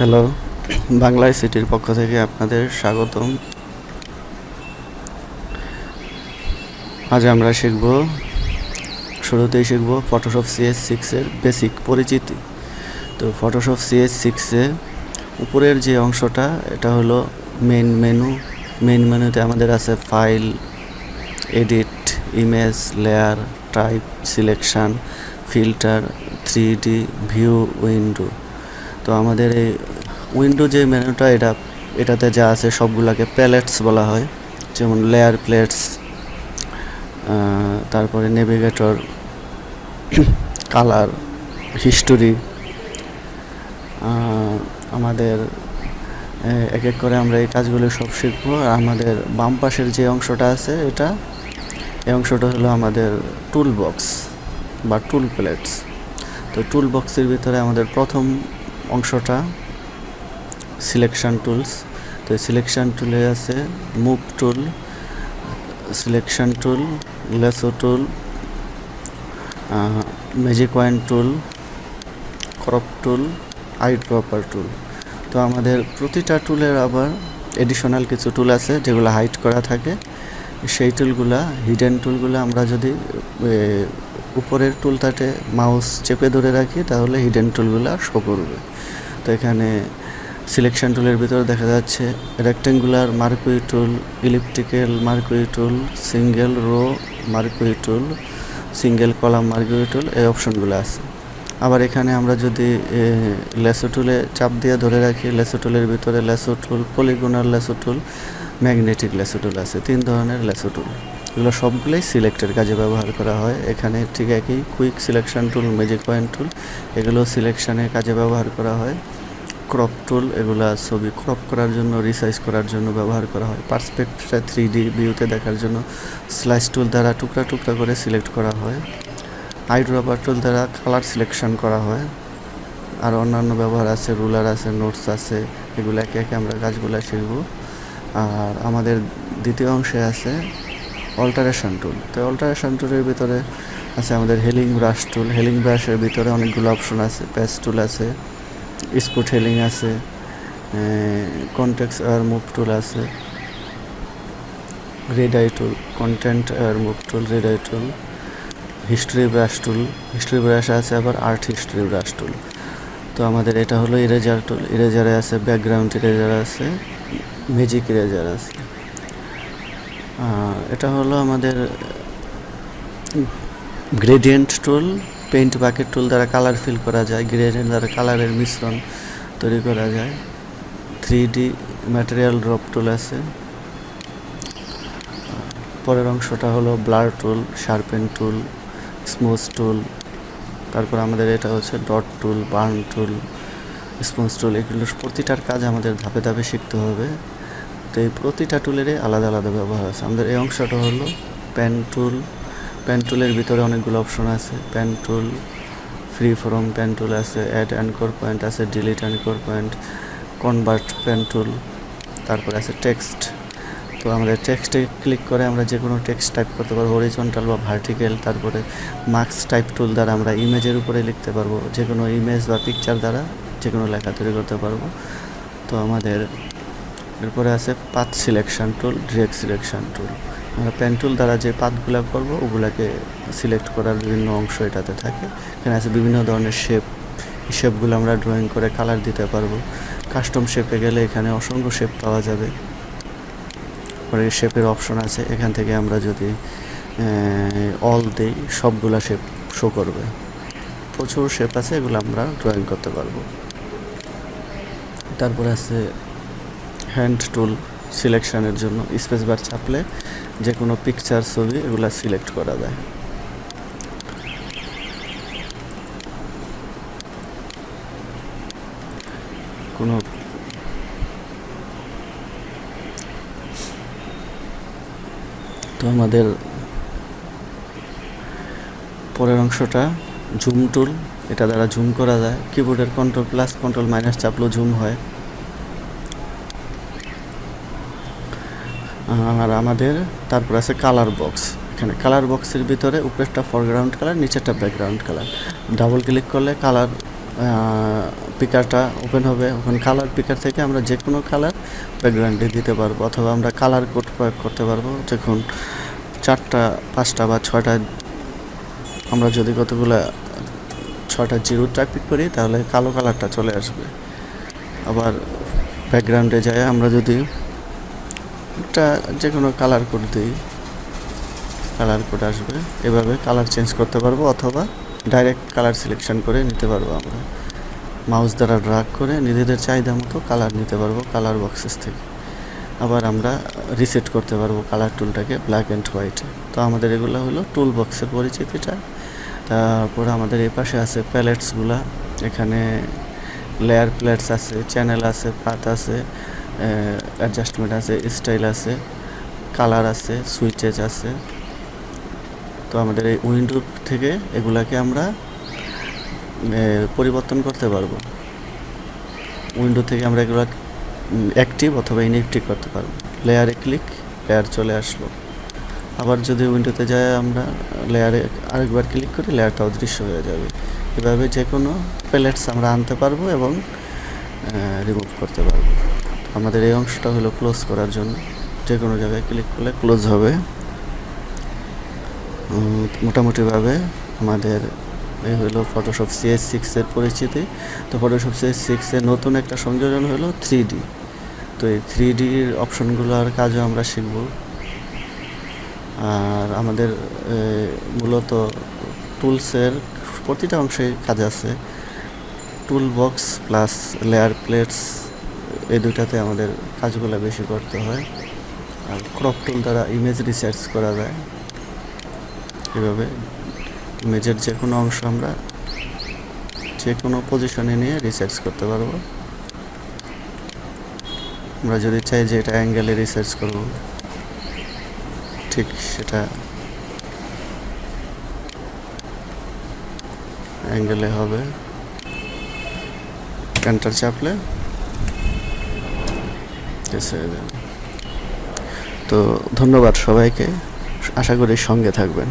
Hello, বাংলায় সিটির পক্ষ থেকে আপনাদের স্বাগতম। আজ আমরা শুরুতেই শিখব ফটোশপ CS6-এর বেসিক পরিচিতি। তো ফটোশপ CS6-এ উপরের যে অংশটা এটা হলো মেইন মেনু। মেইন মেনুতে আমাদের আছে file, edit, image, layer, type, selection, filter, 3D, view, window. তো আমাদের এই উইন্ডো যে মেনুটা এটাতে যা আছে সবগুলোকে প্যালেটস বলা হয়, যেমন লেয়ার প্লেটস, তারপরে নেভিগেটর, কালার, হিস্টোরি। আমাদের এক এক করে আমরা এই কাজগুলো সব শিখবো। আর আমাদের বাম পাশের যে অংশটা আছে এই অংশটা হলো আমাদের টুল বক্স বা টুল প্লেটস। তো টুল বক্সের ভিতরে আমাদের প্রথম অংশটা সিলেকশন টুলস। তো সিলেকশন টুলে আছে move tool, selection tool, lasso tool, magic wand tool, crop tool, eyedropper tool. তো আমাদের প্রতিটা টুলের আবার এডিশনাল কিছু টুল আছে যেগুলো হাইড করা থাকে। সেই টুলগুলা, হিডেন টুলগুলো আমরা যদি উপরের টুলটাতে মাউস চেপে ধরে রাখি তাহলে হিডেন টুলগুলো শো করবে। তো এখানে সিলেকশন টুলের ভিতরে দেখা যাচ্ছে রেক্টেঙ্গুলার মার্কুই টুল, ইলিপ্টিক্যাল মার্কুই টুল, সিঙ্গেল রো মার্কুই টুল, সিঙ্গেল কলাম মার্কুই টুল, এই অপশনগুলো আছে। আবার এখানে আমরা যদি লেসো টুলে চাপ দিয়ে ধরে রাখি, লেসো টুলের ভিতরে লেসো টুল, পলিগোনাল লেসো টুল, ম্যাগনেটিক লেসো টুল আছে। 3 ধরনের লেসো টুল, এগুলো সবগুলোই সিলেক্টের কাজে ব্যবহার করা হয়। এখানে ঠিক একই quick selection tool, magic point tool, এগুলো সিলেকশনের কাজে ব্যবহার করা হয়। ক্রপ টুল, এগুলা ছবি ক্রপ করার জন্য, রিসাইজ করার জন্য ব্যবহার করা হয়। পার্সপেক্টটা 3D ভিউতে দেখার জন্য স্লাইস টুল দ্বারা টুকরা টুকরা করে সিলেক্ট করা হয়। আই ড্রপার টুল দ্বারা কালার সিলেকশন করা হয়। আর অন্যান্য ব্যবহার আছে, রুলার আছে, নোটস আছে, এগুলো একে একে আমরা কাজগুলো শিখব। আর আমাদের দ্বিতীয় অংশে আছে অল্টারেশন টুল। তো অল্টারেশন টুলের ভিতরে আছে আমাদের হেলিং ব্রাশ টুল। হেলিং ব্রাশের ভিতরে অনেকগুলো অপশন আছে, প্যাচ টুল আছে, স্পট হেলিং আছে, কনটেক্স আর মুভ টুল আছে, red eye tool, content aware move tool, red eye tool, history brush tool, history brush আছে, আবার আর্ট হিস্ট্রি ব্রাশ টুল। তো আমাদের এটা হলো ইরেজার টুল। ইরেজারে আছে ব্যাকগ্রাউন্ড ইরেজার আছে, ম্যাজিক ইরেজার আছে। এটা হলো আমাদের gradient tool. Paint bucket tool দ্বারা কালার ফিল করা যায়, গ্রেডিয়েন্ট দ্বারা কালারের মিশ্রণ তৈরি করা যায়। 3D ম্যাটেরিয়াল ড্রপ টুল আছে। পরের অংশটা হলো ব্লার টুল, শার্পেন টুল, স্মুথ টুল। তারপর আমাদের এটা হচ্ছে ডট টুল, বার্ন টুল, স্পঞ্জ টুল। এগুলো প্রতিটার কাজ আমাদের ধাপে ধাপে শিখতে হবে। তো এই প্রতিটা টুলেরই আলাদা আলাদা ব্যবহার আছে। আমাদের এই অংশটা হলো পেন টুল। পেন টুলের ভিতরে অনেকগুলো অপশন আছে। Pen tool, free form pen tool আছে, অ্যাড অ্যানকর পয়েন্ট আছে, delete anchor point, convert pen tool. তারপরে আছে টেক্সট। তো আমাদের টেক্সটে ক্লিক করে আমরা যে কোনো টেক্সট টাইপ করতে পারবো, হরিজন্টাল বা ভার্টিক্যাল। তারপরে মার্কস টাইপ টুল দ্বারা আমরা ইমেজের উপরে লিখতে পারবো, যে কোনো ইমেজ বা পিকচার দ্বারা যে কোনো লেখা তৈরি করতে পারবো। তো আমাদের এরপরে আছে path selection tool, direct selection tool. আমরা পেন টুল দ্বারা যে পাথগুলো করবো ওগুলাকে সিলেক্ট করার বিভিন্ন অংশ এটাতে থাকে। এখানে আছে বিভিন্ন ধরনের শেপগুলো আমরা ড্রয়িং করে কালার দিতে পারবো। কাস্টম শেপে গেলে এখানে অসংখ্য শেপ পাওয়া যাবে। পরে শেপের অপশন আছে, এখান থেকে আমরা যদি অল দিই সবগুলা শেপ শো করবে। প্রচুর শেপ আছে, এগুলো আমরা ড্রয়িং করতে পারবো। তারপরে আছে হ্যান্ড টুল সিলেকশনের জন্য, স্পেস বার চাপলে যে কোনো পিকচার, ছবি এগুলো সিলেক্ট করা যায়। কোনো তো আমাদের পরের অংশটা জুম টুল। এটা দ্বারা জুম করা যায়। কিবোর্ডের কন্ট্রোল প্লাস কন্ট্রোল মাইনাস চাপলেও জুম হয়। আর আমাদের তারপর আছে কালার বক্স। এখানে কালার বক্সের ভিতরে উপরেরটা ফরগ্রাউন্ড কালার, নিচেরটা ব্যাকগ্রাউন্ড কালার। ডাবল ক্লিক করলে কালার পিকারটা ওপেন হবে, ওখানে কালার পিকার থেকে আমরা যে কোনো কালার ব্যাকগ্রাউন্ডে দিতে পারবো, অথবা আমরা কালার কোড প্রয়োগ করতে পারবো। যখন 4টা 5টা বা 6টা আমরা যদি কতগুলো 6টা জিরো ট্রাফিক করি তাহলে কালো কালারটা চলে আসবে। আবার ব্যাকগ্রাউন্ডে যায় আমরা যদি একটা যে কোনো কালার কোড দিই, কালার কোড আসবে। এভাবে কালার চেঞ্জ করতে পারবো, অথবা ডাইরেক্ট কালার সিলেকশন করে নিতে পারবো। আমরা মাউস দ্বারা ড্র্যাগ করে নিজেদের চাহিদা মতো কালার নিতে পারবো কালার বক্সেস থেকে। আবার আমরা রিসেট করতে পারবো কালার টুলটাকে ব্ল্যাক অ্যান্ড হোয়াইটে। তো আমাদের এগুলো হলো টুল বক্সের পরিচিতিটা। তারপর আমাদের এই পাশে আছে প্যালেটসগুলা। এখানে লেয়ার প্লেটস আছে, চ্যানেল আছে, পাথ আছে, অ্যাডজাস্টমেন্ট আছে, স্টাইল আছে, কালার আছে, সুইচেস আছে। তো আমাদের এই উইন্ডো থেকে এগুলাকে আমরা পরিবর্তন করতে পারবো। উইন্ডো থেকে আমরা এগুলো অ্যাক্টিভ অথবা ইনঅ্যাক্টিভ করতে পারবো। লেয়ারে ক্লিক, লেয়ার চলে আসলো। আবার যদি উইন্ডোতে যায় আমরা লেয়ারে আরেকবার ক্লিক করি, লেয়ারটা অদৃশ্য হয়ে যাবে। এভাবে যে কোনো প্যালেটস আমরা আনতে পারবো এবং রিমুভ করতে পারবো। আমাদের এই অংশটা হলো ক্লোজ করার জন্য, যে কোনো জায়গায় ক্লিক করলে ক্লোজ হবে। মোটামুটিভাবে আমাদের এই হলো ফটোশপ CS6 এর পরিচিতি। তো ফটোশপ CS6 এর নতুন একটা সংযোজন হলো 3D। তো এই 3Dর অপশনগুলোর কাজও আমরা শিখব। আর আমাদের মূলত টুলসের প্রতিটা অংশে কাজ আছে। Tool box plus layer plates, এই দুটাতে আমাদের কাজগুলো বেশি করতে হয়। আর ক্রপ টুল দ্বারা ইমেজ রিসার্চ করা যায়। এভাবে ইমেজের যে কোনো অংশ আমরা যে কোনো পজিশনে নিয়ে রিসার্চ করতে পারবো। আমরা যদি চাই যে এটা অ্যাঙ্গেলে রিসার্চ করব, ঠিক সেটা অ্যাঙ্গেলে হবে। এন্টার চাপলে হয়ে যাবে। তো ধন্যবাদ সবাইকে, আশা করি সঙ্গে থাকবেন।